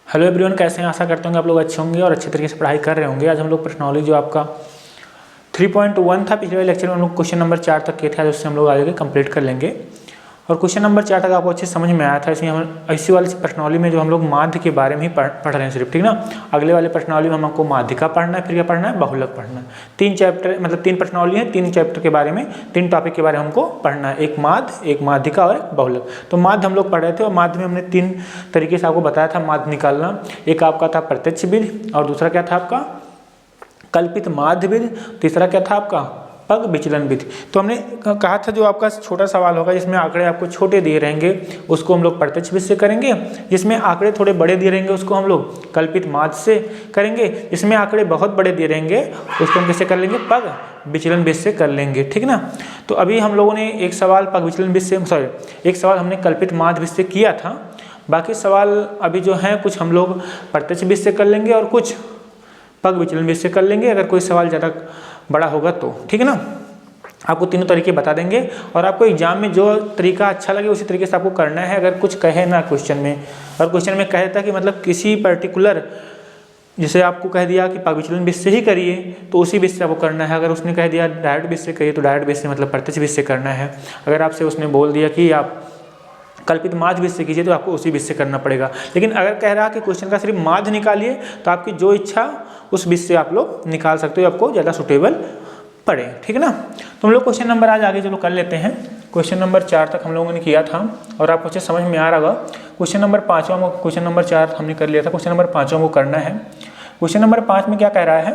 Hello everyone, कैसे हैं? आशा करते होंगे आप लोग अच्छे होंगे और अच्छे तरीके से पढ़ाई कर रहे होंगे। आज हम लोग प्रश्नावली जो आपका 3.1 था, पिछले लेक्चर में हम लोग क्वेश्चन नंबर 4 तक के थे, आज उससे हम लोग आगे कंप्लीट कर लेंगे। और क्वेश्चन नंबर 4 तक आपको अच्छे समझ में आया था। इसलिए हम इसी वाली प्रश्नावली में जो हम लोग माध्य के बारे में ही पढ़ रहे हैं सिर्फ, ठीक ना। अगले वाले प्रश्नावली में हमको माध्यिका पढ़ना है, फिर क्या पढ़ना है, बहुलक पढ़ना है। 3 चैप्टर मतलब 3 प्रश्नावली है, 3 चैप्टर के बारे में 3 टॉपिक के बारे में हमको पढ़ना है, एक माध्य, एक माध्यिका और एक बहुलक। तो माध्य हम लोग पढ़ रहे थे और माध्य में हमने 3 तरीके से आपको बताया था माध्य निकालना। एक आपका था प्रत्यक्ष विधि, और दूसरा क्या था आपका कल्पित माध्य विधि, तीसरा क्या था आपका पग विचलन विधि। तो हमने कहा था जो आपका छोटा सवाल होगा जिसमें आंकड़े आपको छोटे दिए रहेंगे उसको हम लोग प्रत्यक्ष विधि से करेंगे, जिसमें आंकड़े थोड़े बड़े दिए रहेंगे उसको हम लोग कल्पित माध्य से करेंगे, जिसमें आंकड़े बहुत बड़े दिए रहेंगे उसको हम कैसे कर लेंगे, पग विचलन विधि से कर लेंगे, ठीक ना। तो अभी हम लोगों ने एक सवाल पग विचलन विधि से एक सवाल हमने कल्पित माध्य विधि से किया था। बाकी सवाल अभी जो हैं कुछ हम लोग प्रत्यक्ष विधि से कर लेंगे और कुछ पग विचलन विधि से कर लेंगे, अगर कोई सवाल ज़्यादा बड़ा होगा तो, ठीक है ना। आपको तीनों तरीके बता देंगे और आपको एग्जाम में जो तरीका अच्छा लगे उसी तरीके से आपको करना है। अगर कुछ कहे ना क्वेश्चन में, और क्वेश्चन में कहे था कि मतलब किसी पर्टिकुलर, जैसे आपको कह दिया कि पग विचलन विधि से ही करिए तो उसी विधि से आपको करना है। अगर उसने कह दिया डायरेक्ट विधि से करिए तो डायरेक्ट विधि से मतलब प्रत्यक्ष विधि से करना है। अगर आपसे उसने बोल दिया कि आप कल्पित माध्य विधि से कीजिए तो आपको उसी विधि से करना पड़ेगा। लेकिन अगर कह रहा कि क्वेश्चन का सिर्फ माध्य निकालिए तो आपकी जो इच्छा उस विधि से आप लोग निकाल सकते हो, आपको ज़्यादा सुटेबल पड़े, ठीक है ना। तो हम लोग क्वेश्चन नंबर आज आगे चलो कर लेते हैं। क्वेश्चन नंबर 4 तक हम लोगों ने किया था और आपको अच्छे समझ में आ रहा होगा। क्वेश्चन नंबर 5वां, क्वेश्चन नंबर 4 हमने कर लिया था, क्वेश्चन नंबर 5वां को करना है। क्वेश्चन नंबर 5 में क्या कह रहा है,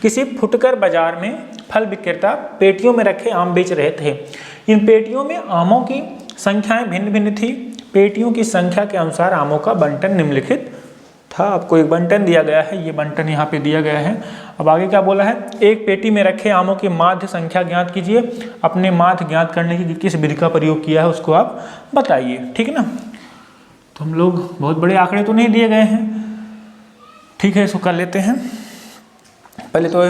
किसी फुटकर बाजार में फल विक्रेता पेटियों में रखे आम बेच रहे थे। इन पेटियों में आमों की संख्याएं भिन्न भिन्न थी। पेटियों की संख्या के अनुसार आमों का बंटन निम्नलिखित था। आपको एक बंटन दिया गया है, ये बंटन यहाँ पे दिया गया है। अब आगे क्या बोला है, एक पेटी में रखे आमों की माध्य संख्या ज्ञात कीजिए। अपने माध्य ज्ञात करने की किस विधि का प्रयोग किया है उसको आप बताइए, ठीक है ना। तो हम लोग बहुत बड़े आंकड़े तो नहीं दिए गए हैं, ठीक है, इसको कर लेते हैं। पहले तो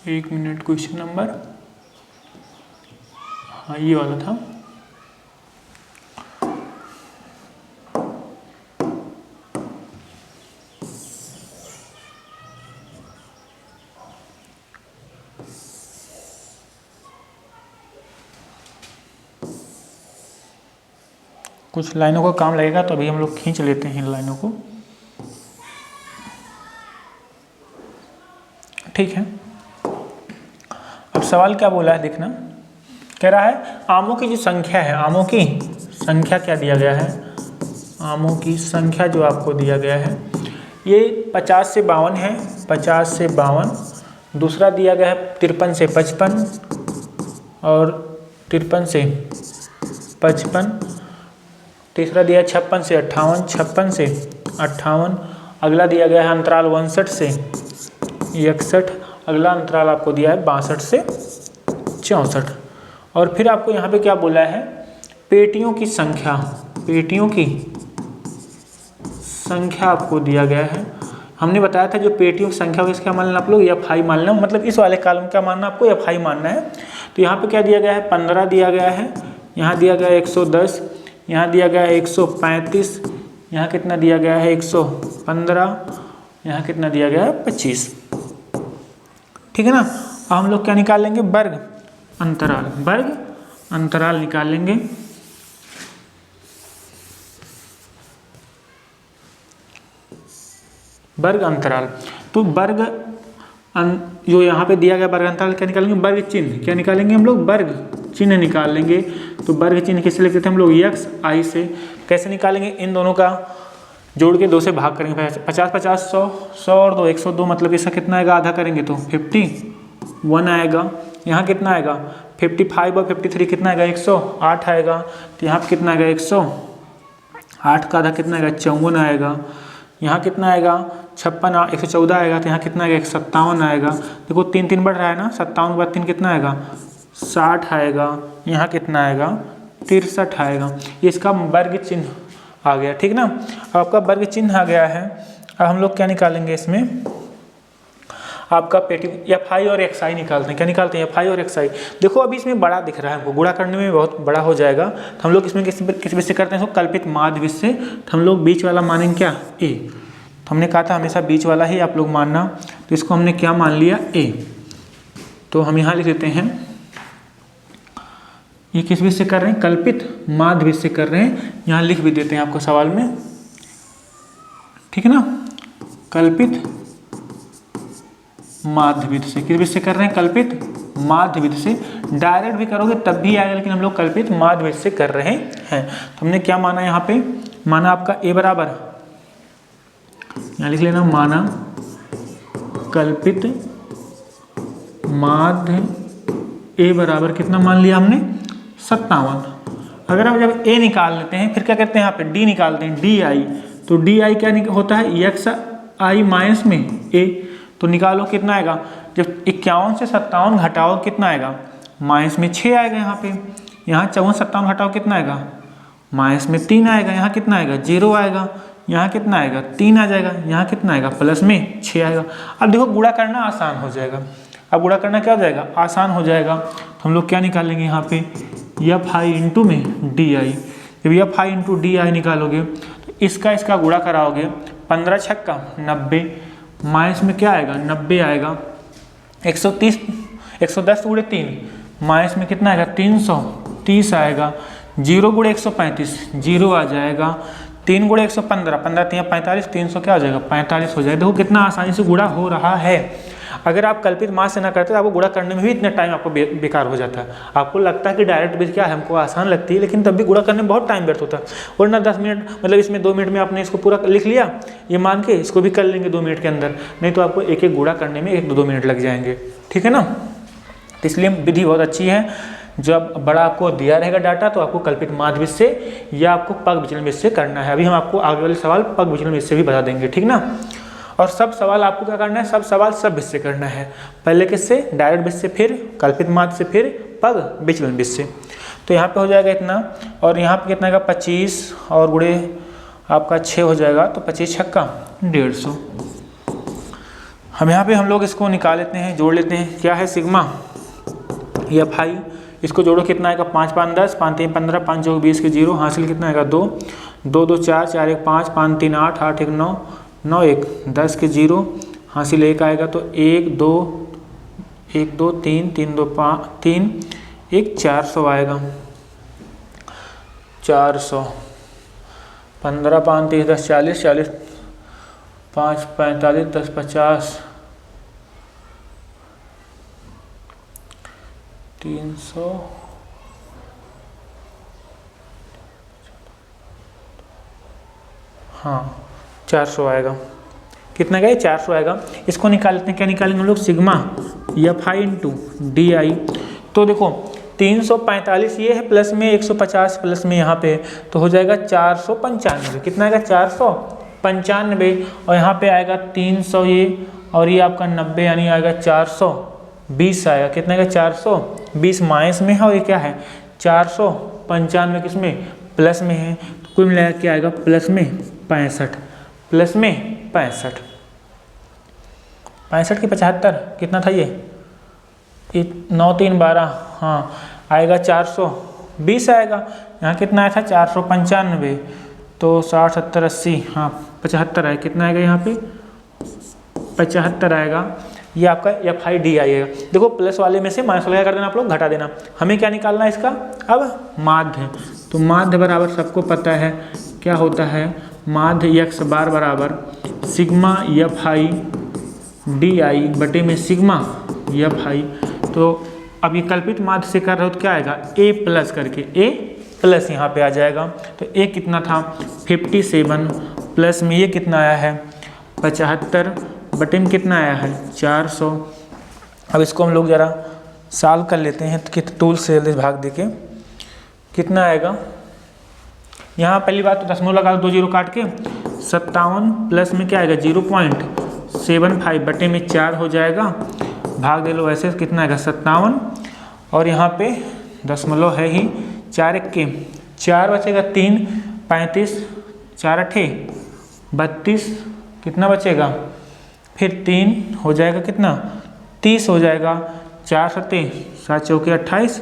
एक मिनट, क्वेश्चन नंबर, हाँ ये वाला था। कुछ लाइनों का काम लगेगा तो अभी हम लोग खींच लेते हैं इन लाइनों को, ठीक है। अब सवाल क्या बोला है देखना, कह रहा है आमों की जो संख्या है, आमों की संख्या क्या दिया गया है, आमों की संख्या जो आपको दिया गया है ये 50 से 52 है, 50 से 52। दूसरा दिया गया है 53 से 55 और 53 से 55। तीसरा दिया है 56 से 58, 56 से 58। अगला दिया गया है अंतराल 59 से 61। अगला अंतराल आपको दिया है 62 से 64। और फिर आपको यहाँ पे क्या बोला है, पेटियों की संख्या, पेटियों की संख्या आपको दिया गया है। हमने बताया था जो पेटियों की संख्या होगी इसका मानना आप लोग FI मान लेना, मतलब इस वाले कॉलम का मानना आपको FI मानना है। तो यहाँ पे क्या दिया गया है, 15 दिया गया है, यहाँ दिया गया है 110, यहाँ दिया गया है 135, यहाँ कितना दिया गया है 115, यहाँ कितना दिया गया है 25, ठीक है ना। अब हम लोग क्या निकाल लेंगे, वर्ग अंतराल, वर्ग अंतराल निकाल लेंगे। वर्ग अंतराल, तो वर्ग जो यहाँ पे दिया गया वर्ग अंतराल क्या निकालेंगे, वर्ग चिन्ह क्या निकालेंगे हम लोग, वर्ग चिन्ह निकाल लेंगे। तो वर्ग चिन्ह किससे लिखते थे हम लोग, XI से। कैसे निकालेंगे, इन दोनों का जोड़ के 2 से भाग करेंगे, 50 50 100, 100 और 2 102, मतलब इसका कितना आएगा, आधा करेंगे तो 51 आएगा। यहाँ कितना आएगा 55 और 53 कितना आएगा 108 आएगा। तो यहाँ पर कितना आएगा 108 का आधा कितना आएगा 54 आएगा। यहाँ कितना आएगा 56, 114 आएगा, तो यहाँ कितना आएगा 157 आएगा। देखो 3 3 बढ़ रहा है ना, 57 के बाद 3 कितना आएगा 60 आएगा, यहाँ कितना आएगा 63 आएगा। ये इसका वर्ग चिन्ह आ गया, ठीक ना। अब आपका वर्ग चिन्ह आ गया है। अब हम लोग क्या निकालेंगे इसमें, आपका पेटी एफ आई और एक्स आई निकालते हैं। क्या निकालते हैं, एफ आई और एक्स आई। देखो अभी इसमें बड़ा दिख रहा है हमको, गुणा करने में बहुत बड़ा हो जाएगा, तो हम लोग इसमें किस विधि से करते हैं, इसको कल्पित माध्य विधि से। तो हम लोग बीच वाला मानेंगे क्या, ए। तो हमने कहा था हमेशा बीच वाला ही आप लोग मानना, तो इसको हमने क्या मान लिया, ए। तो हम यहाँ लिख देते हैं, ये किस विधि से कर रहे हैं, कल्पित माध्य विधि से कर रहे हैं। यहाँ लिख भी देते हैं आपको सवाल में, ठीक है ना। कल्पित माध्य विधि से, किस विधि से कर रहे हैं, कल्पित माध्य विधि से। डायरेक्ट भी करोगे तब भी आएगा, लेकिन हम लोग कल्पित माध्य विधि से कर रहे हैं। तो हमने क्या माना यहाँ पे, माना आपका ए बराबर, यहाँ लिख लेना, माना कल्पित माध्य ए बराबर कितना मान लिया हमने 57। अगर हम जब ए निकाल लेते हैं फिर क्या करते हैं, यहाँ पे डी निकालते हैं, डी आई। तो डी आई क्या होता है, एक्स आई माइनस में ए। तो निकालो कितना आएगा, जब 51 से 57 घटाओ कितना आएगा, माइनस में 6 आएगा। यहाँ पे यहाँ 54 57 घटाओ कितना आएगा, माइनस में 3 आएगा। यहाँ कितना आएगा 0 आएगा, यहाँ कितना आएगा 3 आ जाएगा, यहाँ कितना आएगा प्लस में 6 आएगा। अब देखो गुणा करना आसान हो जाएगा। अब गुणा करना क्या हो जाएगा, आसान हो जाएगा। तो हम लोग क्या निकालेंगे यहाँ पे, एफ आई इंटू में डी आई। जब F I into D I निकालोगे तो इसका गुणा कराओगे, 15 छक्का 90, माइनस में क्या आएगा 90 आएगा, 130 110 गुणे 3, माइनस में कितना आएगा 330 आएगा, 0 गुणे 135 0 आ जाएगा, 3 गुणे 115 15 3 45, 300 क्या हो जाएगा 45 हो जाएगा। देखो कितना आसानी से गुणा हो रहा है। अगर आप कल्पित मास से ना करते तो आपको गुणा करने में भी इतना टाइम आपको बेकार हो जाता है। आपको लगता है कि डायरेक्ट विधि क्या है, हमको आसान लगती है, लेकिन तब भी गुणा करने में बहुत टाइम व्यर्थ होता है। वरना 10 मिनट मतलब इसमें 2 मिनट में आपने इसको पूरा लिख लिया, ये मान के इसको भी कर लेंगे 2 मिनट के अंदर। नहीं तो आपको एक एक गुणा करने में 1-2 मिनट लग जाएंगे, ठीक है ना। तो इसलिए विधि बहुत अच्छी है। जब बड़ा आपको दिया रहेगा डाटा तो आपको कल्पित माध्य विधि से या आपको पग विचलन विधि से करना है। अभी हम आपको आगे वाले सवाल पग विचलन विधि से भी बता देंगे, ठीक ना। और सब सवाल आपको क्या करना है, सब सवाल सब विधि से करना है। पहले किससे, डायरेक्ट विधि से, फिर कल्पित माध्य से, फिर पग विचलन विधि से। तो यहाँ पे हो जाएगा इतना, और यहाँ पे कितना का 25 और गुणे आपका 6 हो जाएगा, तो 25 छक्का 150। हम यहाँ पे हम लोग इसको निकाल लेते हैं, जोड़ लेते हैं। क्या है सिग्मा एफ आई, इसको जोड़ो कितना आएगा 5 5 10, 5 3 15, 5 4 20 के 0, हासिल कितना आएगा 2 2 2 4 4 1 5 5 3 8 8 1 9 9 1 10 के 0, हासिल 1 आएगा। तो 1 2 1 2 3 3 2 5 3 1 400 आएगा, 400 15 5 30 10 40 40 5 45 10 50 300 हाँ 400 आएगा। कितना गया 400 आएगा। इसको निकाल लेते हैं, क्या निकालेंगे हम लोग, sigma F I into D I. तो देखो 345 ये है, प्लस में 150 प्लस में यहाँ पे, तो हो जाएगा 495। कितना आएगा 495, और यहाँ पे आएगा 300 ये, और ये आपका 90 यानी आएगा 420 आएगा। कितना आएगा 420 माइनस में है, और ये क्या है 495 किस में, प्लस में है। तो कुल मिला क्या आएगा प्लस में 65, प्लस में 65 65 की 75 कितना था ये 9 3 12, हाँ आएगा 420 आएगा। यहाँ कितना आया था 495, तो 60 70 80, हाँ 75 आएगा। कितना आएगा यहाँ पे 75 आएगा। ये आपका एफ आई डी आएगा। देखो प्लस वाले में से माइनस वाले कर देना, आप लोग घटा देना। हमें क्या निकालना है इसका, अब माध्य। तो माध्य बराबर सबको पता है क्या होता है, माध्य एक्स बार बराबर sigma F I D I बटे में सिग्मा एफ आई। तो अब ये कल्पित माध्य से कर रहे हो तो क्या आएगा ए प्लस करके, ए प्लस यहाँ पे आ जाएगा। तो ए कितना था 57, प्लस में ये कितना आया है 75, बटे में कितना आया है 400। अब इसको हम लोग ज़रा सॉल्व कर लेते हैं, तो टूल से जल्दी भाग देके कितना आएगा। यहाँ पहली बात तो दशमलव लगा दो, 2 0 काट के, 57 प्लस में क्या आएगा 0.75 बटे में 4 हो जाएगा, भाग दे लो ऐसे, कितना आएगा 57, और यहाँ पे दशमलव है ही, 4 1 4 बचेगा 3, 35, 4 8 32, कितना बचेगा, फिर 3 हो जाएगा कितना 30 हो जाएगा, 4 7 7 चौके 28,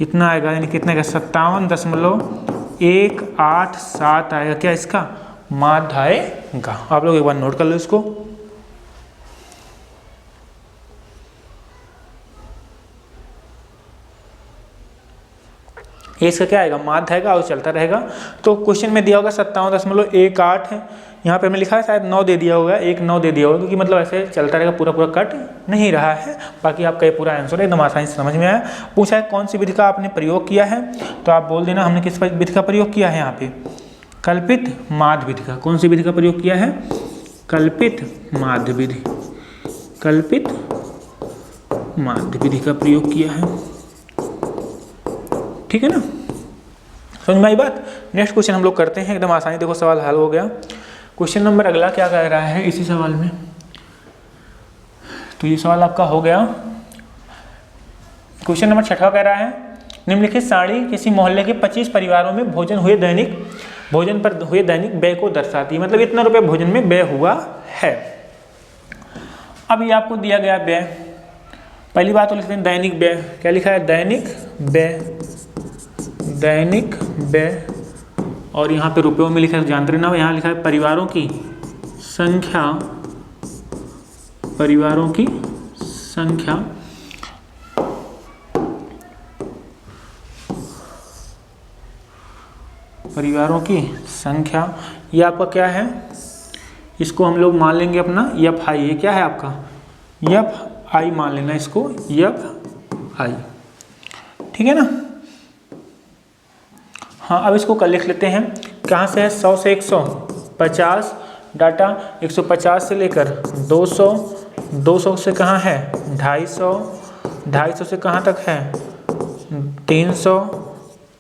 इतना आएगा, यानी कितना आएगा 57.187 आएगा क्या इसका माध्य आएगा। आप लोग एक बार नोट कर लो इसको। ये इसका क्या आएगा माध्य आएगा और चलता रहेगा। तो क्वेश्चन में दिया होगा 57.18 है, यहाँ पे हमने लिखा है शायद 9 दे दिया होगा, 1 9 दे दिया होगा, क्योंकि मतलब ऐसे चलता रहेगा, पूरा पूरा कट नहीं रहा है। बाकी आपका ये पूरा आंसर एकदम आसानी से समझ में आया। पूछा है कौन सी विधि का आपने प्रयोग किया है, तो आप बोल देना हमने किस विधि का प्रयोग किया है। यहाँ पे कल्पित माध्य विधि का, कौन सी विधि का प्रयोग किया है, कल्पित माध्य विधि, कल्पित माध्य विधि का प्रयोग किया है। ठीक है ना, समझ में आई बात। नेक्स्ट क्वेश्चन हम लोग करते हैं, एकदम आसानी, देखो सवाल हल हो गया। क्वेश्चन नंबर अगला क्या कह रहा है इसी सवाल में, तो ये सवाल आपका हो गया। क्वेश्चन नंबर 6 कह रहा है निम्नलिखित सारणी किसी मोहल्ले के 25 परिवारों में भोजन पर हुए दैनिक व्यय को दर्शाती है, मतलब इतना रुपये भोजन में व्यय हुआ है। अब ये आपको दिया गया व्यय, पहली बात तो लिखते हैं दैनिक व्यय, क्या लिखा है दैनिक व्यय, दैनिक व्यय, और यहाँ पे रुपयों में लिखा है जानते ना, यहाँ लिखा है परिवारों की संख्या, परिवारों की संख्या, परिवारों की संख्या, ये आपका क्या है, इसको हम लोग मान लेंगे अपना एफ आई, ये क्या है आपका एफ आई मान लेना इसको, एफ आई, ठीक है ना। हाँ, अब इसको कल लिख लेते हैं, कहाँ से है 100 से 150 डाटा, 150 से लेकर 200, 200 से कहाँ है 250, 250 से कहाँ तक है 300,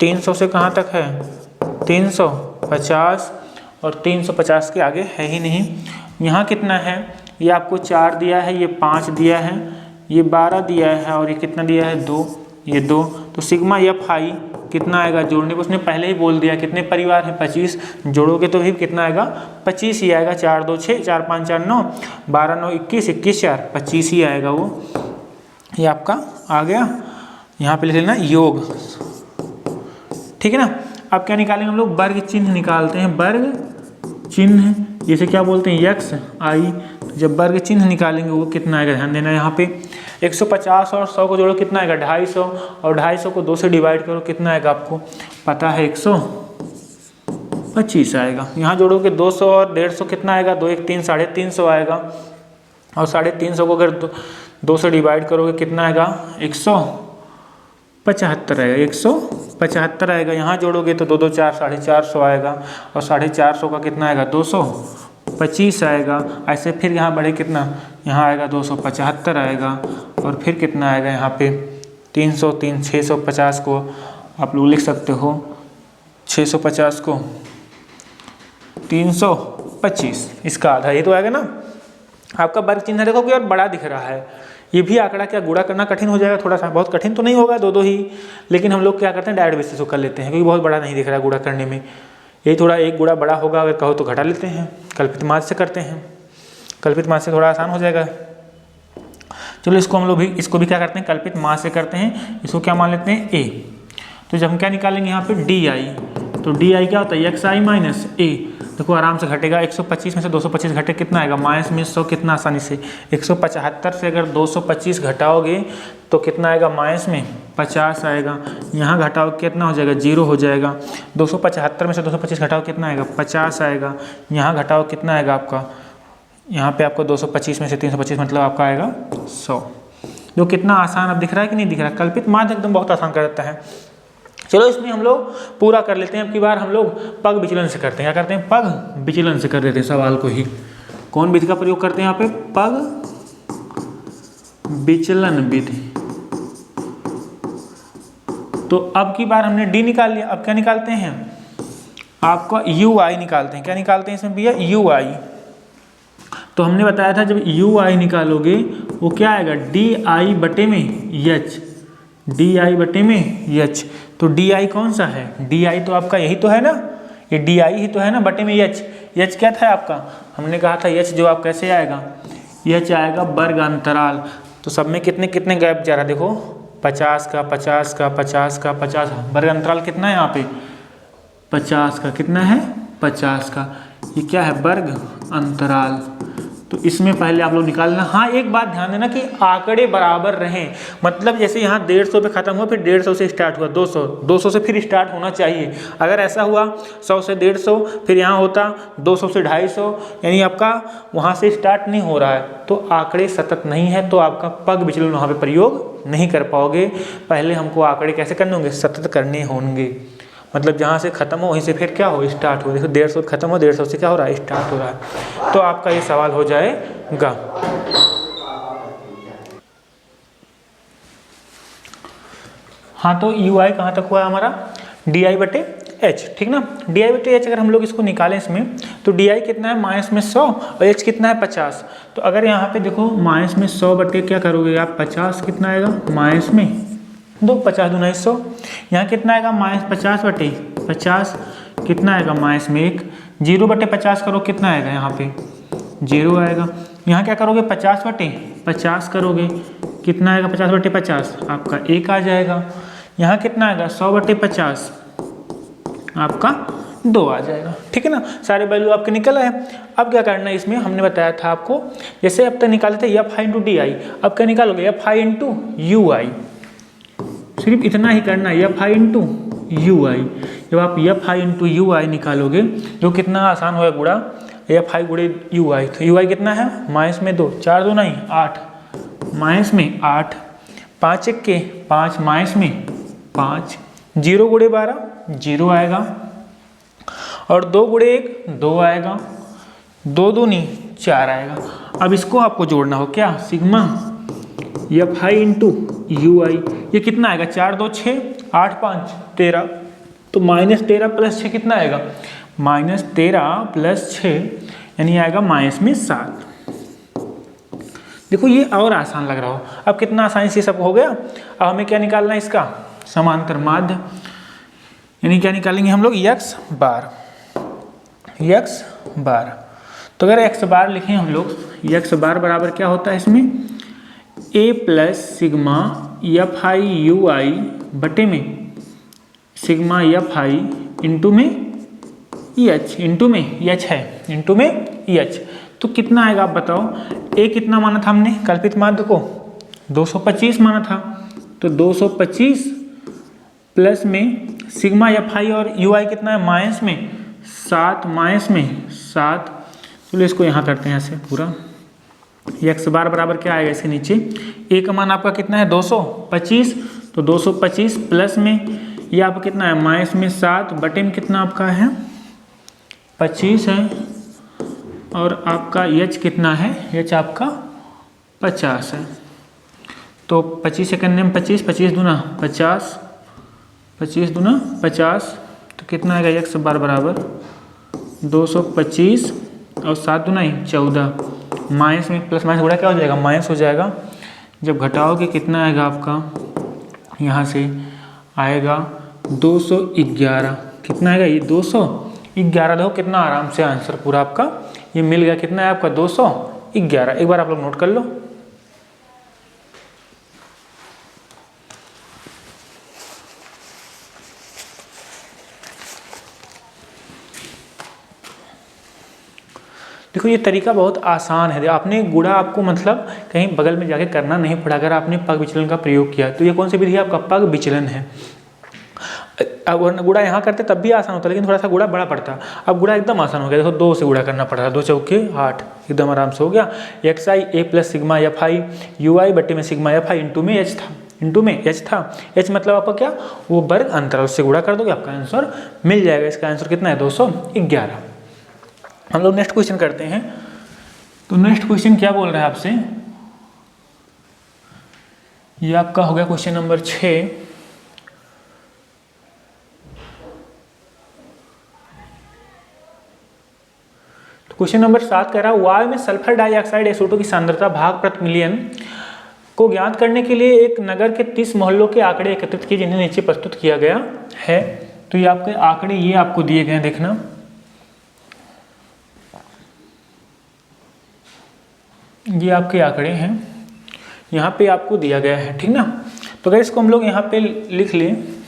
300 से कहाँ तक है 350, और 350 के आगे है ही नहीं। यहाँ कितना है, ये आपको 4 दिया है, ये 5 दिया है, ये 12 दिया है, और ये कितना दिया है 2, ये 2, तो सिग्मा एफ आई कितना आएगा जोड़ने पर, उसने पहले ही बोल दिया कितने परिवार हैं 25, जोड़ोगे तो भी कितना आएगा 25 ही आएगा, 4 2 6, 4 5 4 9, 12 9 21, 21 4 25 ही आएगा वो, ये आपका आ गया। यहाँ पे लिख लेना योग, ठीक है ना। अब क्या निकालेंगे हम लोग, वर्ग चिन्ह निकालते हैं, वर्ग चिन्ह, जैसे क्या बोलते हैं एक्स आई, जब वर्ग चिन्ह निकालेंगे वो कितना आएगा, ध्यान देना यहाँ पे 150 और 100 को जोड़ो कितना आएगा 250, और 250 को 2 से डिवाइड करो कितना आएगा आपको पता है 125 आएगा। यहाँ जोड़ोगे 200 और 150 कितना आएगा 2 1 3 350 आएगा, और 350 को अगर 2 से डिवाइड करोगे कितना आएगा 175 आएगा, 175 आएगा। यहाँ जोड़ोगे तो 2 2 4 450 आएगा, और 450 का कितना आएगा 225 आएगा। ऐसे फिर यहाँ बढ़े कितना, यहाँ आएगा 275 आएगा, और फिर कितना आएगा यहाँ पे 300 3 650 को आप लोग लिख सकते हो, 650 को 325, इसका आधा ये तो आएगा ना। आपका वर्ग चिन्ह देखो कि और बड़ा दिख रहा है, ये भी आंकड़ा क्या गुणा करना कठिन हो जाएगा, थोड़ा सा, बहुत कठिन तो नहीं होगा, दो ही, लेकिन हम लोग क्या करते हैं डायरेक्ट बेसिस को कर लेते हैं, क्योंकि बहुत बड़ा नहीं दिख रहा है गुणा करने में। यही थोड़ा एक गुणा बड़ा होगा अगर कहो तो घटा लेते हैं, कल्पित माध्य से करते हैं, कल्पित माध्य से थोड़ा आसान हो जाएगा। चलो इसको हम लोग भी, इसको भी क्या करते हैं कल्पित माध्य से करते हैं, इसको क्या मान लेते हैं ए। तो जब हम क्या निकालेंगे यहाँ पे डी आई, तो डी आई क्या होता है एक्स आई माइनस ए, देखो आराम से घटेगा, 125 में से 225 घटे कितना आएगा माइनस में 100, कितना आसानी से 175 से अगर 225 घटाओगे तो कितना आएगा माइनस में 50 आएगा, यहाँ घटाओ कितना हो जाएगा 0 हो जाएगा, 275 में से 225 घटाओ कितना आएगा 50 आएगा, यहाँ घटाओ कितना आएगा आपका, यहाँ पे आपको 225 में से 325 मतलब आपका आएगा 100। जो कितना आसान अब दिख रहा है कि नहीं दिख रहा है, कल्पित माध्य एकदम बहुत आसान कर देता है। चलो इसमें हम लोग पूरा कर लेते हैं, अब की बार हम लोग पग विचलन से करते हैं, क्या करते हैं पग विचलन से कर देते हैं सवाल को ही। कौन विधि का प्रयोग करते हैं यहाँ पे, पग विचलन विधि। तो अब की बार हमने डी निकाल लिया, अब क्या निकालते हैं आपका यू आई निकालते हैं। क्या निकालते हैं इसमें भैया? यू आई। तो हमने बताया था जब यू आई निकालोगे वो क्या आएगा? डी आई बटे में एच, डी आई बटे में एच। तो डी आई कौन सा है? डी आई तो आपका यही तो है ना, ये डी आई ही तो है ना, बटे में एच। एच क्या था आपका? हमने कहा था एच जो आप कैसे आएगा? एच आएगा वर्ग अंतराल। तो सब में कितने कितने गैप जा रहा है देखो, 50 का 50 का 50 का 50। वर्ग अंतराल कितना है यहाँ पे? 50 का। कितना है? 50 का। ये क्या है? वर्ग अंतराल। तो इसमें पहले आप लोग निकालना। हाँ, एक बात ध्यान देना कि आंकड़े बराबर रहें। मतलब जैसे यहाँ 150 पे खत्म हुआ, फिर 150 से स्टार्ट हुआ, 200, 200 से फिर स्टार्ट होना चाहिए। अगर ऐसा हुआ 100 से 150, फिर यहाँ होता 200 से 250, यानी आपका वहाँ से स्टार्ट नहीं हो रहा है, तो आंकड़े सतत नहीं है, तो आपका पग विचलन वहाँ पे प्रयोग नहीं कर पाओगे। पहले हमको आंकड़े कैसे करने होंगे? सतत करने होंगे। मतलब जहाँ से खत्म हो वहीं से फिर क्या हो? स्टार्ट हो। देखो 150 खत्म हो, 150 से क्या हो रहा है? स्टार्ट हो रहा है। तो आपका ये सवाल हो जाएगा। हाँ, तो यू आई कहाँ तक हुआ हमारा? डी आई बटे एच, ठीक ना। डी आई बटे एच अगर हम लोग इसको निकालें इसमें, तो डी आई कितना है? माइनस में 100 और एच कितना है? 50। तो अगर यहाँ पे देखो माइनस में 100 बटे क्या करोगे आप? 50 कितना आएगा? माइनस में 2, 50 दूना 100। यहाँ कितना आएगा? माइनस 50 बटे 50 कितना आएगा? माइनस में 1। 0 बटे 50 करो, कितना आएगा? यहाँ पे 0 आएगा। यहाँ क्या करोगे? 50 बटे 50 करोगे, कितना आएगा? 50 बटे 50 आपका 1 आ जाएगा। यहाँ कितना आएगा? 100 बटे 50 आपका 2 आ जाएगा, ठीक है ना। सारे वैल्यू आपके निकल आए। अब क्या करना है इसमें? हमने बताया था आपको, जैसे अब तक निकाले थे F I into D I, अब क्या निकालोगे? एफ आई इंटू यू आई। सिर्फ इतना ही करना है, एफ आई इंटू यू आई। जब आप एफ आई इंटू यू आई निकालोगे, जो कितना आसान होगा गुड़ा, एफ आई गुड़े यू आई। तो यू आई कितना है? माइनस में 2, 4 2 नहीं 8, माइनस में 8, 5 1 के 5, माइनस में 5, 0 गुड़े 12 0 आएगा, और 2 गुड़े 1 2 आएगा, 2 दूनी 4 आएगा। अब इसको आपको जोड़ना हो क्या? Sigma F I into U I. ये कितना आएगा? 4 2 6, 8 5 13। तो माइनस 13 प्लस 6 कितना आएगा? माइनस 13 प्लस 6 यानी आएगा माइनस में 7। देखो ये और आसान लग रहा हो। अब कितना आसानी से सब हो गया। अब हमें क्या निकालना है? इसका समांतर माध्य, यानी क्या निकालेंगे हम लोग? एक्स बार। एक्स बार, तो अगर एक्स बार लिखें हम लोग, एक्स बार बराबर क्या होता है इसमें? A plus sigma F I U I बटे में सिग्मा एफ आई इंटू में एच, इंटू में एच है, इंटू में एच। तो कितना आएगा आप बताओ? ए कितना माना था हमने कल्पित माध्य को? 225 माना था। तो 225 प्लस में सिग्मा एफ आई और यू आई कितना है? माइनस में 7, माइनस में 7। चलो इसको यहाँ करते हैं ऐसे पूरा। एक्स बार बराबर क्या आएगा इसके नीचे? ए का मान आपका कितना है? 225। तो 225 प्लस में ये आपका कितना है? माइनस में 7 बटे में कितना आपका है? 25 है, और आपका एच कितना है? एच आपका 50 है। तो 25 सेकंड में 25, 25 दूना 50, 25 दूना 50। तो कितना आएगा? एक्स बार बराबर 225 और 7 दूना ही 14। माइनस में प्लस माइनस गुणा क्या हो जाएगा? माइनस हो जाएगा। जब घटाओगे कितना आएगा आपका? यहाँ से आएगा 211। कितना आएगा? ये 211। देखो कितना आराम से आंसर पूरा आपका ये मिल गया। कितना है आपका? 211। एक बार आप लोग नोट कर लो। देखो ये तरीका बहुत आसान है। आपने गुणा आपको मतलब कहीं बगल में जाके करना नहीं पड़ा। अगर आपने पग विचलन का प्रयोग किया तो ये कौन सी विधि है? आपका पग विचलन है। गुणा यहाँ करते तब भी आसान होता, लेकिन थोड़ा सा गुणा बड़ा पड़ता। अब गुणा एकदम आसान हो गया। देखो 2 से गुणा करना पड़ रहा है, 2 चौके 8, एकदम आराम से हो गया। X I A plus sigma F I U I बटे में सिग्मा एफ आई इंटू में एच था, इंटू में एच था। एच मतलब आपका क्या? वो वर्ग अंतराल, उससे गुणा कर दोगे आपका आंसर मिल जाएगा। इसका आंसर कितना है? 211। हम लोग नेक्स्ट क्वेश्चन करते हैं। तो नेक्स्ट क्वेश्चन क्या बोल रहा है आपसे? ये आपका हो गया क्वेश्चन नंबर 6। क्वेश्चन नंबर 7 कह रहा है वायु में सल्फर डाइऑक्साइड SO2 की सांद्रता भाग प्रति मिलियन को ज्ञात करने के लिए एक नगर के 30 मोहल्लों के आंकड़े एकत्रित किए जिन्हें नीचे प्रस्तुत किया गया है। तो ये आपके आंकड़े ये आपको दिए गए हैं, देखना ये आपके आंकड़े हैं, यहाँ पे आपको दिया गया है, ठीक ना। तो अगर इसको हम लोग यहाँ पे लिख लें,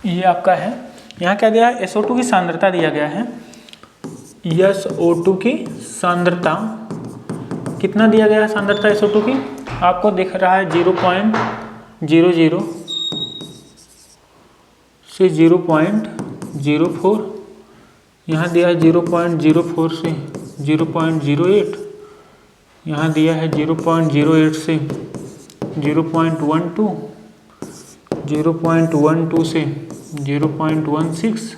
ये आपका है, यहाँ क्या दिया है SO2 की सांद्रता दिया गया है। SO2 की सांद्रता कितना दिया गया है, सांद्रता SO2 की आपको दिख रहा है 0.00 से 0.04, यहाँ दिया है 0.04 से 0.08, यहाँ दिया है 0.08 से 0.12, 0.12 से 0.16,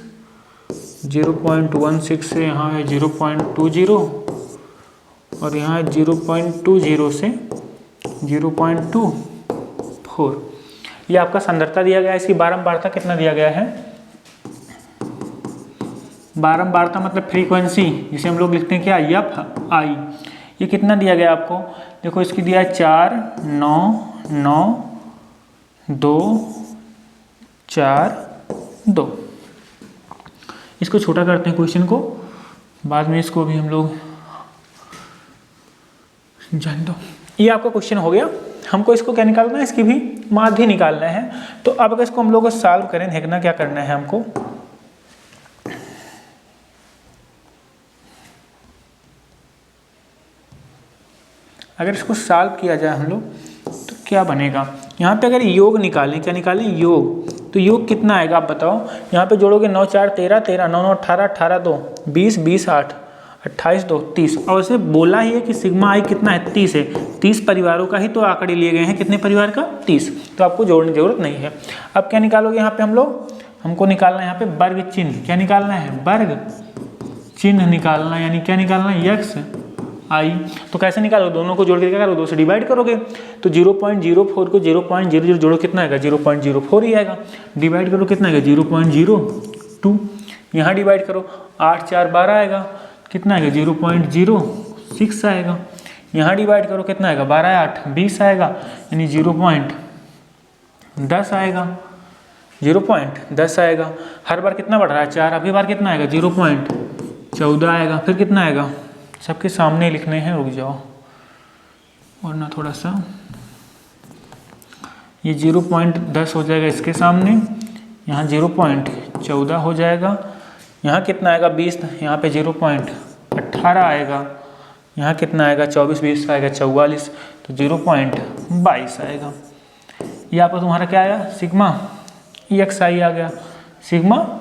0.16 से यहाँ है 0.20 और यहाँ है 0.20 से 0.24। ये आपका सांद्रता दिया गया है। इसकी बारंबारता कितना दिया गया है, बारंबारता मतलब फ्रीक्वेंसी, जिसे हम लोग लिखते हैं क्या FI, ये कितना दिया गया आपको, देखो इसकी दिया है 4 9 9 2 4 2। इसको छोटा करते हैं क्वेश्चन को, बाद में इसको भी हम लोग जान दो। ये आपका क्वेश्चन हो गया। हमको इसको क्या निकालना है, इसकी भी माध्य निकालना है। तो अब अगर इसको हम लोग सॉल्व करें, देखना क्या करना है हमको। अगर इसको सॉल्व किया जाए हम लोग तो क्या बनेगा, यहाँ पे अगर योग निकालें, क्या निकालें योग, तो योग कितना आएगा आप बताओ। यहाँ पे जोड़ोगे 9 4 13 13 9 9 18 18 2 20 20 8 28 2 30। और वैसे बोला ही है कि सिग्मा आई कितना है 30 है, 30 परिवारों का ही तो आंकड़े लिए गए हैं, कितने परिवार का 30, तो आपको जोड़ने की जरूरत नहीं है। अब क्या निकालोगे यहाँ पे हम लोग, हमको निकालना है यहाँ पे वर्ग चिन्ह, क्या निकालना है वर्ग चिन्ह निकालना है, यानी क्या निकालना है XI। तो कैसे निकालो, दोनों को जोड़ के क्या करो, 2 से डिवाइड करोगे तो 0.04 को 0.00 जोड़ो कितना आएगा 0.04 ही आएगा, डिवाइड करो कितना आएगा 0.02, यहाँ डिवाइड करो 8 4 12 आएगा, कितना आएगा 0.06 आएगा, यहाँ डिवाइड करो कितना आएगा 12 8 20 आएगा, यानी 0.10 आएगा, 0.10 आएगा। हर बार कितना बढ़ रहा है 4, अगली बार कितना आएगा 0.14 आएगा, फिर कितना आएगा, सबके सामने लिखने हैं, रुक जाओ वरना थोड़ा सा, ये 0.10 हो जाएगा इसके सामने, यहाँ 0.14 हो जाएगा, यहाँ कितना आएगा 20, यहाँ पे 0.18 आएगा, यहाँ कितना आएगा 24 20 आएगा 44, तो 0.22 आएगा। यहाँ पर तुम्हारा क्या आया सिग्मा XI आ गया, सिग्मा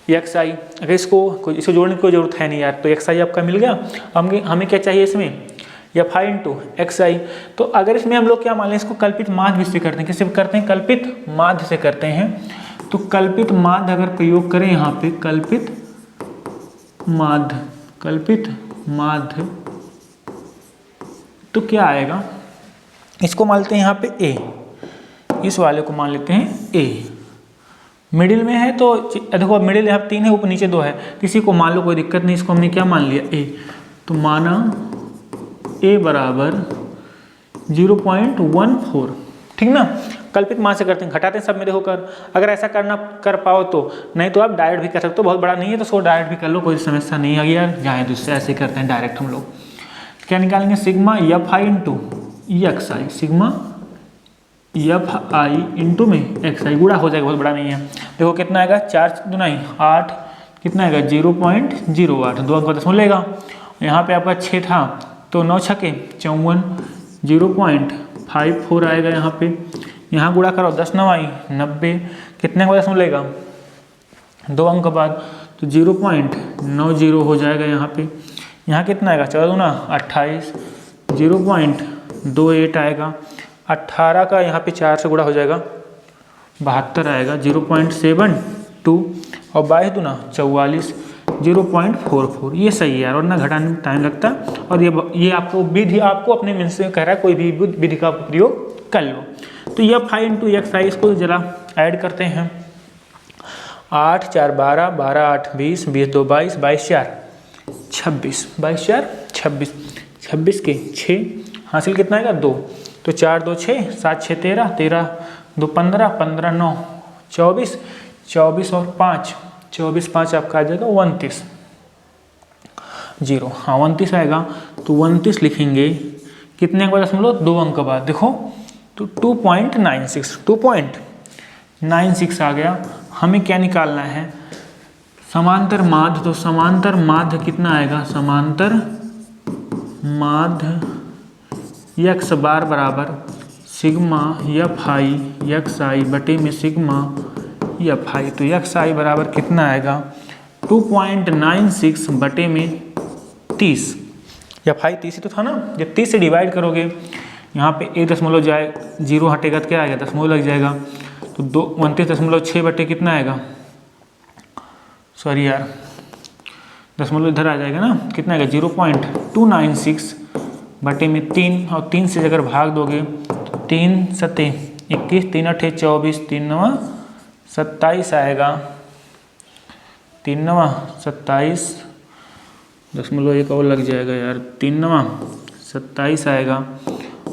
XI। अगर इसको जोड़ने की कोई जरूरत है नहीं यार, तो XI आपका मिल गया। हमें क्या चाहिए इसमें FI इंटू XI। तो अगर इसमें हम लोग क्या मान लें, इसको कल्पित माध्य से करते हैं, किससे करते हैं, कल्पित माध्य से करते हैं। तो कल्पित माध्य अगर प्रयोग करें यहाँ पे, कल्पित माध्य तो क्या आएगा, इसको मान लेते हैं यहाँ पे A, इस वाले को मान लेते हैं A, मिडिल में है तो देखो मिडिल यहाँ 3 है, ऊपर नीचे 2 है, किसी को मान लो कोई दिक्कत नहीं, इसको हमने क्या मान लिया A, तो माना A बराबर 0.14, ठीक ना। कल्पित मान से करते हैं, घटाते हैं सब में देखो कर, अगर ऐसा कर पाओ तो, नहीं तो आप डायरेक्ट भी कर सकते हो, बहुत बड़ा नहीं है तो सो डायरेक्ट भी कर लो, कोई समस्या नहीं है यार, जाए तो इससे ऐसे करते हैं डायरेक्ट हम लोग। क्या निकालेंगे sigma FI into XI, sigma FI into में XI, गुणा हो जाएगा, बहुत बड़ा नहीं है। देखो कितना आएगा 4 दूनी 8, कितना आएगा 0.08, 2 अंक का दशमलव लेगा, यहाँ पे आपका 6 था तो 9 छके 54, 0.54 आएगा यहाँ पे, यहाँ गुणा करो 10 9 आई 90, कितने का दशमलव लेगा 2 अंक बाद, तो 0.90 हो जाएगा यहाँ पे। यहाँ कितना आएगा 14 दूना 28, 0.28 आएगा, 18 का यहाँ पे 4 से गुणा हो जाएगा 72 आएगा, 0.7 2 और 22 दूना 44, 0.44। ये सही है यार, और ना घटाने में टाइम लगता है। और ये आपको विधि आपको अपने मन से कह रहा है, कोई भी विधि का प्रयोग कर लो। तो ये 5 इंटू एक्स आई, इसको जरा ऐड करते हैं। 8 4 12, 12 8 20, 20 2 22, 22 4 26, 22 4 26, 26 के 6 हासिल कितना आएगा 2, तो 4 2 6, 7 6 13, 13 2 15, 15 9 24, 24 और 5, 24 5 आपका आ जाएगा 29, 0 हाँ 29 आएगा। तो 29 लिखेंगे कितने के बाद दशमलव 2 अंक के बाद, देखो तो 2.96, 2.96 आ गया। हमें क्या निकालना है, समांतर माध्य। तो समांतर माध्य कितना आएगा, समांतर माध्य यक्स बार बराबर सिग्मा एफ आई यक्स आई बटे में सिग्मा एफ आई। तो यक्स आई बराबर कितना आएगा 2.96 बटे में 30। एफ आई 30 ही तो था ना, जब 30 से डिवाइड करोगे यहाँ पे 1 दशमलव जाए, 0 हटेगा तो क्या आएगा, दशमलव लग जाएगा। तो 29.6 बटे कितना आएगा, सॉरी यार दशमलव इधर आ जाएगा ना, कितना आएगा 0.296 बटे में 3, और 3 से अगर भाग दोगे तो 3 सत्ते 21, 3 अठे 24, 3 नवा 27 आएगा, 3 नवा 27, दशमलव एक और लग जाएगा यार, 3 नवा 27 आएगा,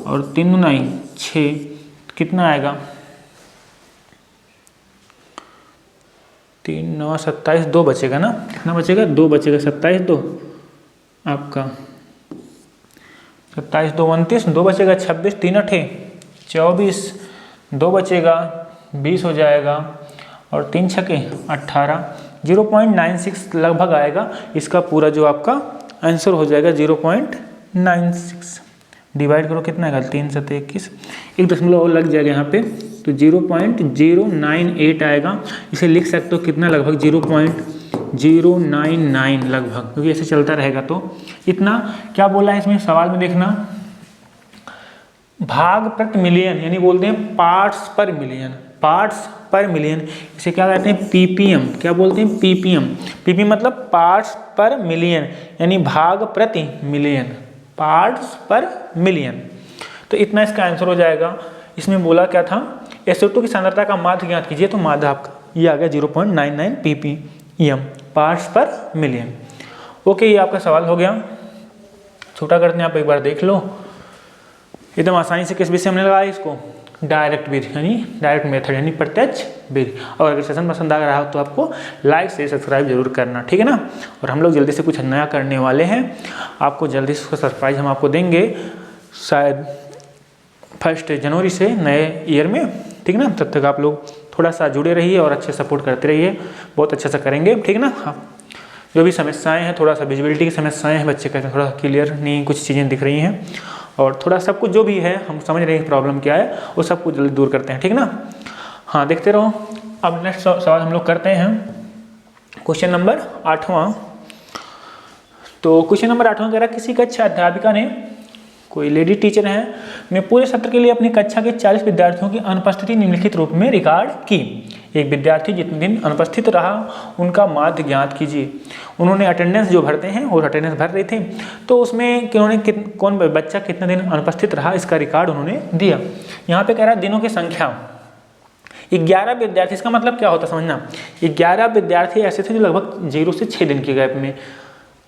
और 3 9 6 कितना आएगा, 3 9 27, 2 बचेगा ना, कितना बचेगा 2 बचेगा, 27 2 आपका 27 2 29, 2 बचेगा 26, 3 अठे 24, 2 बचेगा 20 हो जाएगा, और 3 छके 18, 0.96 लगभग आएगा। इसका पूरा जो आपका आंसर हो जाएगा 0.96। डिवाइड करो कितना आएगा, 3 7 21, 1 दशमलव और लग जाएगा यहाँ पे, तो 0.098 आएगा। इसे लिख सकते हो कितना, लगभग 0.099 लगभग, क्योंकि ऐसे चलता रहेगा। तो इतना क्या बोला है इसमें सवाल में, देखना भाग प्रति मिलियन, यानी बोलते हैं पार्ट्स पर मिलियन, पार्ट्स पर मिलियन, इसे क्या कहते हैं पीपीएम, क्या बोलते हैं पीपीएम। पीपी मतलब पार्ट्स पर मिलियन, यानी भाग प्रति मिलियन, पार्ट्स पर मिलियन। तो इतना इसका आंसर हो जाएगा। इसमें बोला क्या था, SO2 की सांद्रता का माध्य ज्ञात कीजिए, तो माध्य आपका ये आ गया 0.99 ppm, पार्ट्स पर मिलियन। ओके, ये आपका सवाल हो गया। छोटा करते हैं, आप एक बार देख लो। एकदम आसानी से किस विषय हमने लगाया इसको, डायरेक्ट विधि, यानी डायरेक्ट मेथड, यानी प्रत्यक्ष विधि। और अगर सेशन पसंद आ रहा हो तो आपको लाइक से सब्सक्राइब जरूर करना, ठीक है ना। और हम लोग जल्दी से कुछ नया करने वाले हैं, आपको जल्दी से सरप्राइज हम आपको देंगे, शायद 1 जनवरी से नए ईयर में, ठीक है ना। तब तक आप लोग थोड़ा सा जुड़े रहिए और अच्छे सपोर्ट करते रहिए, बहुत अच्छा सा करेंगे, ठीक है ना। हाँ, जो भी समस्याएं हैं, थोड़ा सा विजिबिलिटी की समस्याएं हैं, बच्चे कहते हैं थोड़ा क्लियर नहीं, कुछ चीज़ें दिख रही हैं, और थोड़ा सब कुछ जो भी है हम समझ रहे हैं प्रॉब्लम क्या है, वो सब कुछ जल्दी दूर करते हैं, ठीक है ना। हाँ, देखते रहो। अब नेक्स्ट सवाल हम लोग करते हैं क्वेश्चन नंबर 8वां। तो क्वेश्चन नंबर 8वां कह रहा है, किसी कक्षा अध्यापिका ने, कोई लेडी टीचर है, ने पूरे सत्र के लिए अपनी कक्षा के 40 विद्यार्थियों की अनुपस्थिति निम्नलिखित रूप में रिकॉर्ड की। एक विद्यार्थी जितने दिन अनुपस्थित रहा उनका माध्य ज्ञात कीजिए। उन्होंने अटेंडेंस जो भरते हैं और अटेंडेंस भर रहे थे, तो उसमें उन्होंने कौन बच्चा कितने दिन अनुपस्थित रहा, इसका रिकॉर्ड उन्होंने दिया। यहाँ पे कह रहा है दिनों की संख्या 11 विद्यार्थी। इसका मतलब क्या होता है समझना, 11 विद्यार्थी ऐसे थे जो लगभग 0 से 6 दिन के गैप में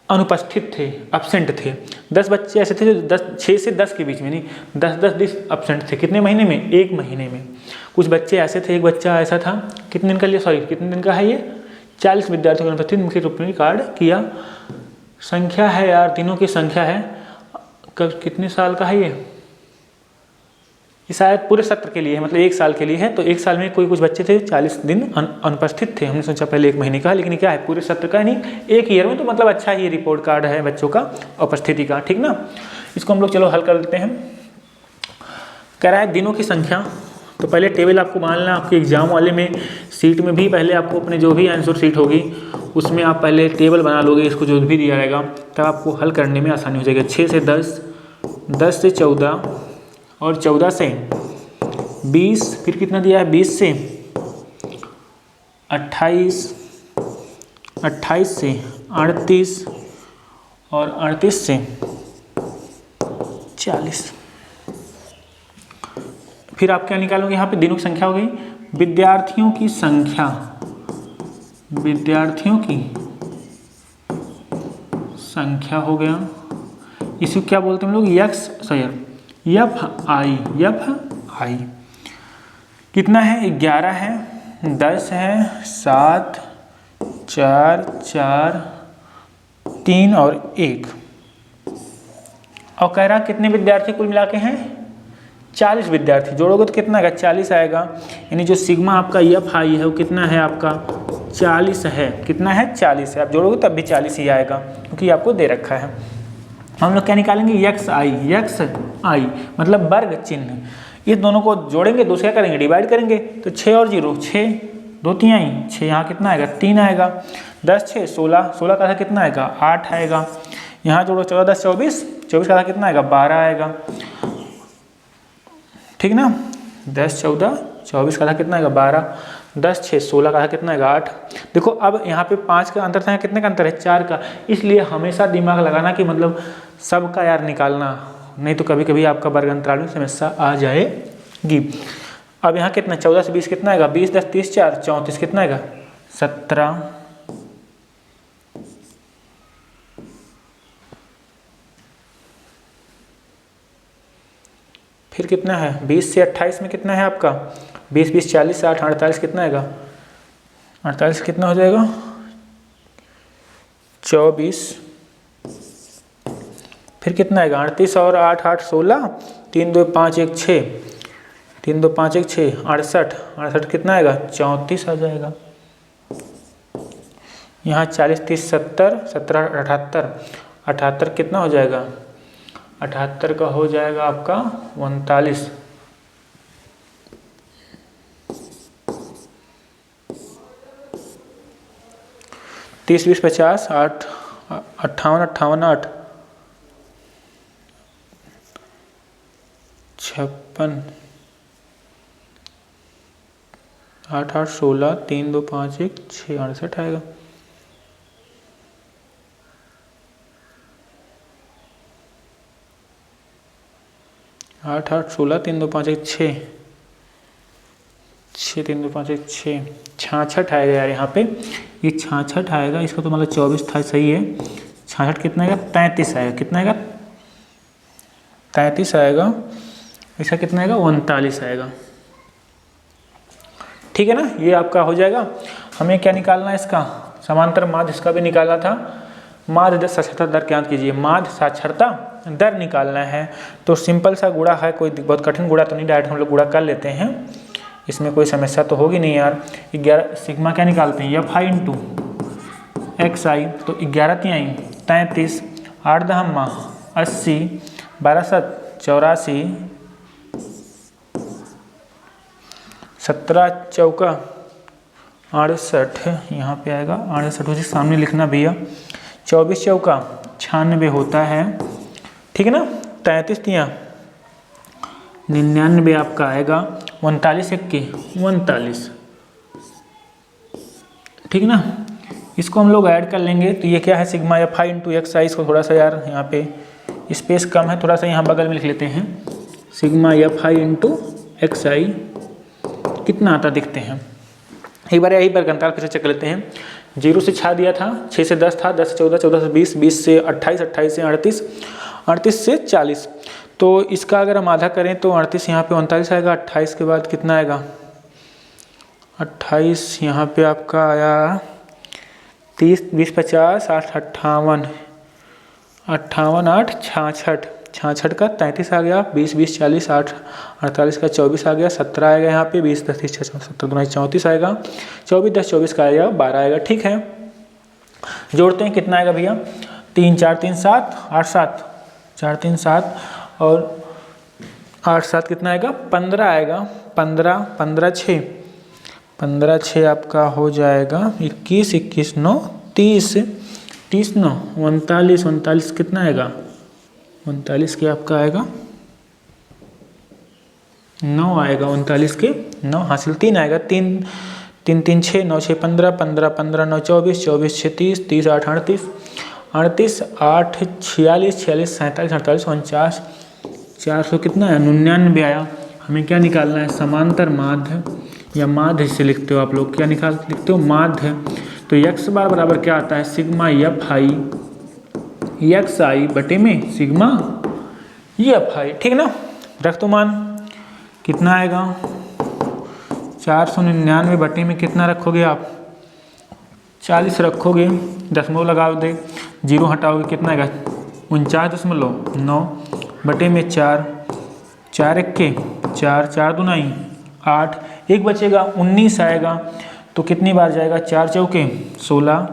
अनुपस्थित थे, एब्सेंट थे। 10 बच्चे ऐसे थे जो 6 से 10 के बीच में, नहीं 10 दिन एब्सेंट थे। कितने महीने में, 1 महीने में। कुछ बच्चे ऐसे थे, एक बच्चा ऐसा था, कितने दिन का लिए, सॉरी कितने दिन का है ये, 40 विद्यार्थियों को अनुपस्थित मुख्य रूप में रिकॉर्ड किया। संख्या है यार, दिनों की संख्या है, कब कितने साल का है ये शायद पूरे सत्र के लिए है, मतलब 1 साल के लिए है। तो 1 साल में कोई कुछ बच्चे थे 40 दिन अनुपस्थित थे। हमने सोचा पहले 1 महीने का, लेकिन क्या है पूरे सत्र का, नहीं 1 ईयर में। तो मतलब अच्छा ही रिपोर्ट कार्ड है बच्चों का उपस्थिति का, ठीक ना। इसको हम लोग चलो हल कर लेते हैं। कह रहा है दिनों की संख्या, तो पहले टेबल आपको मानना, आपके एग्जाम वाले में सीट में भी पहले आपको अपने जो भी आंसर सीट होगी उसमें आप पहले टेबल बना लोगे, इसको जो भी दिया रहेगा, तब आपको हल करने में आसानी हो जाएगी। 6 से 10, 10 से 14, और 14 से 20, फिर कितना दिया है 20 से 28, 28 से 38 और 38 से 40। फिर आप क्या निकालोगे यहाँ पे, दिनों की संख्या हो गई, विद्यार्थियों की संख्या, विद्यार्थियों की संख्या हो गया। इसको क्या बोलते हैं हम लोग, एफ आई। कितना है, 11 है, 10 है, 7, 4, 4, 3 और 1। और कह रहा कितने विद्यार्थी कुल मिला के हैं, 40 विद्यार्थी। जोड़ोगे तो कितना आएगा, 40 आएगा। यानी जो सिग्मा आपका एफ आई है वो कितना है आपका, 40 है। कितना है, 40 है। आप जोड़ोगे तब भी 40 ही आएगा, क्योंकि आपको दे रखा है। हम लोग क्या निकालेंगे, एक्स आई मतलब वर्ग चिन्ह। इस दोनों को जोड़ेंगे, दूसरा क्या करेंगे, डिवाइड करेंगे। तो 6 और 0, 6, 2 3 आई, 6 यहाँ कितना आएगा, 3 आएगा। 10 6 16, 16 का कितना आएगा, 8 आएगा। यहाँ जोड़ो 14 10 24, 24 का कितना आएगा, 12 आएगा। ठीक ना, 10 14 24 का कितना आएगा, 12। 10 6 16 का कितना आएगा, 8। देखो अब यहाँ पे 5 का अंतर था, कितने का अंतर है, 4 का। इसलिए हमेशा दिमाग लगाना कि मतलब सबका यार निकालना, नहीं तो कभी कभी आपका वर्ग अंतराल में समस्या आ जाएगी। अब यहाँ कितना, 14 से 20 कितना आएगा, 20 10 30 4 34 कितना आएगा, 17। फिर कितना है, 20 से 28 में कितना है आपका, 20 20 40 60 48 कितना आएगा, 48 कितना हो जाएगा, 24। फिर कितना आएगा, 38 और 8 8 16, 3 2 5 1 6, 3 2 5 1 6, 68 68 कितना आएगा, 34 आ जाएगा। यहाँ 40 30 70 17 78 78 कितना हो जाएगा, 78 का हो जाएगा आपका 39। तीस 20 50 8 58 58 8 56 8 8 16 3 2 5 1 6 68 आएगा। आठ 8 16 3 2 5 1 6 6 3 2 5 1 6 66 आएगा यार। यहाँ पे ये 66 आएगा, इसका तो मतलब 24 था, सही है। 66 कितना आएगा, 33 आएगा। कितना आएगा, 33 आएगा। इसका कितना आएगा, 39 आएगा। ठीक है ना, ये आपका हो जाएगा। हमें क्या निकालना है, इसका समांतर माध्य, इसका भी निकालना था। माध्य दर साक्षरता दर क्या कीजिए, माध्य साक्षरता दर निकालना है। तो सिंपल सा गुणा है, कोई बहुत कठिन गुणा तो नहीं, डायरेक्ट हम लोग गुणा कर लेते हैं, इसमें कोई समस्या तो होगी नहीं यार। 11 सिग्मा क्या निकालते हैं, एफ आई इंटू एक्स आई। तो 11 3 33, 8 10 80, 12 7 84, 17 चौका 68, यहाँ पे आएगा 68 हो, सामने लिखना भैया। 24 चौका 96 होता है, ठीक है ना। 33 तियाँ 99 आपका आएगा। 39 1 39, ठीक ना। इसको हम लोग ऐड कर लेंगे तो ये क्या है, sigma F I into X I. इसको थोड़ा सा यार यहाँ पे स्पेस कम है, थोड़ा सा यहाँ बगल में लिख लेते हैं। Sigma F I into X I कितना आता दिखते हैं, एक बार यही पर अंतराल फिर से चेक लेते हैं। 0 से 6 दिया था, 6 से 10 था, 10 से 14, 14 से 20, 20 से 28, 28 से 38, 38 से 40। तो इसका अगर हम आधा करें तो 38 यहाँ पे 39 आएगा। 28 के बाद कितना आएगा, 28 यहाँ पे आपका आया 30 20 50 8 58 58 8 66, 66 का 33 आ गया। 20 20 40 8 48 का 24 आ गया। 17 आएगा यहाँ पे, 20 10 30 70 2 34 आएगा। 24 10 24 का आएगा 12 आएगा। ठीक है, जोड़ते हैं, कितना आएगा भैया, 3 4 3 7 8 7 4 3 7 और 8 7 कितना आएगा, 15 आएगा। 15 15 6 15 6 आपका हो जाएगा 21 21 9 30 30 9 39 39 कितना आएगा, 39 के आपका आएगा 9 आएगा। 39 के 9 हासिल 3 आएगा। 3 3 3 6, 9 6 15, 15 15 9 24, 24 6 30, 30 8 38, 38 8 46, 46 47 48 49, 400 कितना है 99 आया। हमें क्या निकालना है, समांतर माध्य या माध्य से लिखते हो आप लोग, क्या लिखते हो माध्य। तो x बार बराबर क्या आता है, सिग्मा एफ आई एक्स आई बटे में सिग्मा एफ आई, ठीक ना। रख दो मान, कितना आएगा 499 बटे में कितना रखोगे आप 40 रखोगे, दशमलव लगाओ दे, 0 हटाओगे कितना आएगा 49.9 बटे में 4, 4 1 4, 4 2 8, 1 बचेगा 19 आएगा। तो कितनी बार जाएगा, 4 चौके 16,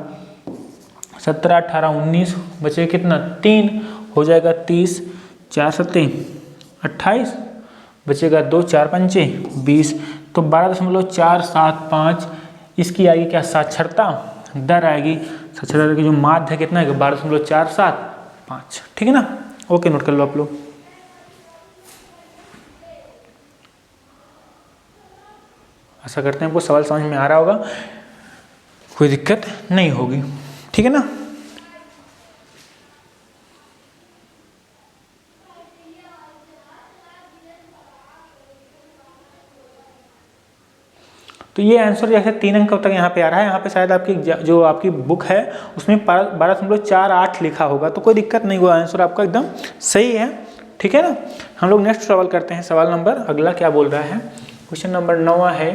17 18 19, बचेगा कितना 3, हो जाएगा 30, 4 7 28, बचेगा 2, 4 पंचे 20। तो 12.475 इसकी आएगी क्या, साक्षरता दर आएगी। साक्षरता दर की जो माध्य है कितना है 12.475, ठीक है ना। ओके, नोट कर लो आप लोग। आशा करते हैं आपको सवाल समझ में आ रहा होगा, कोई दिक्कत नहीं होगी, ठीक है ना। तो ये आंसर जैसे 3 अंक तक यहाँ पे आ रहा है, यहाँ पे शायद आपकी जो आपकी बुक है उसमें 12.48 लिखा होगा, तो कोई दिक्कत नहीं हुआ, आंसर आपका एकदम सही है, ठीक है ना। हम लोग नेक्स्ट सवाल करते हैं। सवाल नंबर अगला क्या बोल रहा है, क्वेश्चन नंबर 9 है,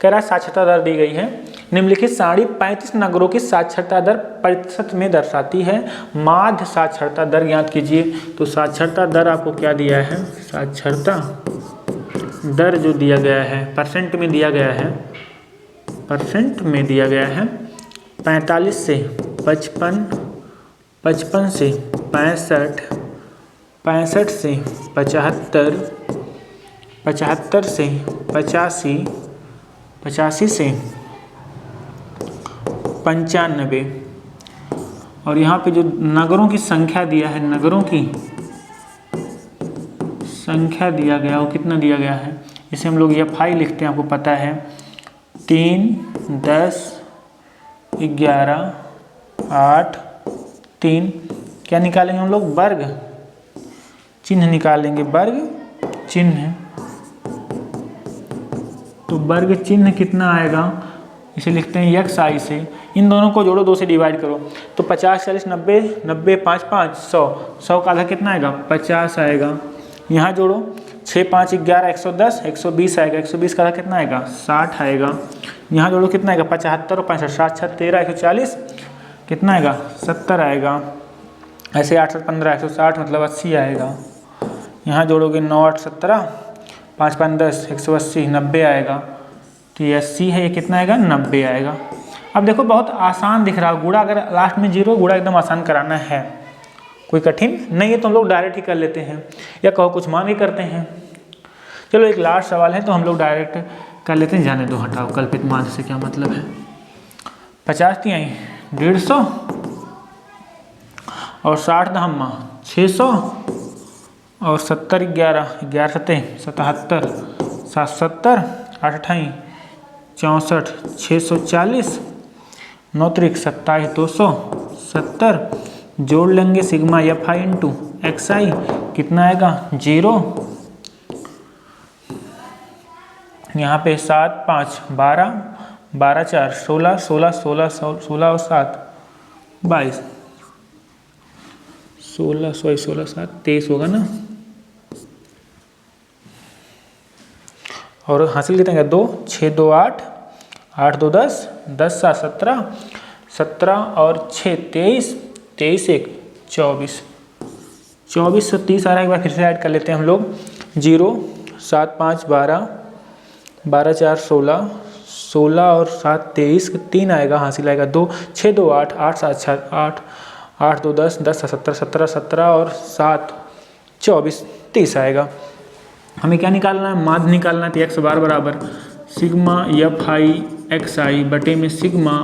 कह रहा है साक्षरता दर दी गई है, निम्नलिखित सारणी 35 नगरों की साक्षरता दर प्रतिशत में दर्शाती है, माध्य साक्षरता दर ज्ञात कीजिए। तो साक्षरता दर आपको क्या दिया है, साक्षरता दर जो दिया गया है परसेंट में दिया गया है, परसेंट में दिया गया है 45 से 55, 55 से 65, 65 से 75, 75 से 85, 85 से 95। और यहाँ पे जो नगरों की संख्या दिया है, नगरों की संख्या दिया गया वो कितना दिया गया है, इसे हम लोग एफ आई लिखते हैं, आपको पता है 3 10 11 8 3, क्या निकालेंगे हम लोग, वर्ग चिन्ह निकालेंगे, वर्ग चिन्ह। तो वर्ग चिन्ह कितना आएगा, इसे लिखते हैं एक्स आई से, इन दोनों को जोड़ो, 2 से डिवाइड करो, तो 50 40 90 90 5 5 100, 100 का आधा कितना आएगा 50 आएगा। यहाँ जोड़ो 6 5 11 110, 120 आएगा, 120 का आधा कितना आएगा 60 आएगा। यहाँ जोड़ो कितना आएगा 75 और 65, 7 7 13 140, कितना आएगा 70 आएगा। ऐसे 8 7 15 160 मतलब 80 आएगा। यहाँ जोड़ोगे 9 8 17, 5 5 10 180 90 आएगा। तो ये 80 है, ये कितना आएगा 90 आएगा। अब देखो बहुत आसान दिख रहा है, गुणा अगर लास्ट में 0, गुणा एकदम आसान कराना है, कोई कठिन नहीं है, तो हम लोग डायरेक्ट ही कर लेते हैं, या कहो कुछ मान ही करते हैं। चलो एक लास्ट सवाल है तो हम लोग डायरेक्ट कर लेते हैं, जाने दो, हटाओ, कल्पित माध्य से क्या मतलब है। 50 ती आई 150 और 60 दहम्मा 600 और 70 11 11 7 77 770 8 8 64 640 9 3 27 270, जोड़ लेंगे sigma F I into X I, कितना आएगा 0। यहाँ पे 7 5 12 12 4 16 16 16 16 और 7 22, 16 16 7 23 होगा ना। और हासिल कितना है 2 6 2 8 8 2 10 10 7 17 17 और 6 23 23 1 24, 24 से 30 आ रहा है, एक बार फिर से ऐड कर लेते हैं हम लोग। 0 7 5 12 12 4 16 16 और 7 23, 3 आएगा, हासिल आएगा 2 6 2 8 8 7 6 8 8 2 10 10 17 17 17 और 7 24 30 आएगा। हमें क्या निकालना है, माध्य निकालना है। तो एक्स बार बराबर सिग्मा एफ आई एक्स आई बटे में सिग्मा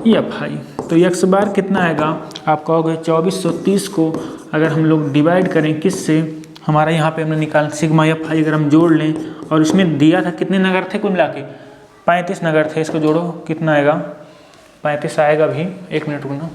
एफ आई। तो एक्स बार कितना आएगा, आप कहोगे 2430 को अगर हम लोग डिवाइड करें किससे, हमारा यहाँ पे हमने निकाल सिग्मा एफ आई अगर हम जोड़ लें, और इसमें दिया था कितने नगर थे कुल मिला के 35 नगर थे, इसको जोड़ो कितना आएगा, 35 आएगा भी, 1 मिनट रुकना।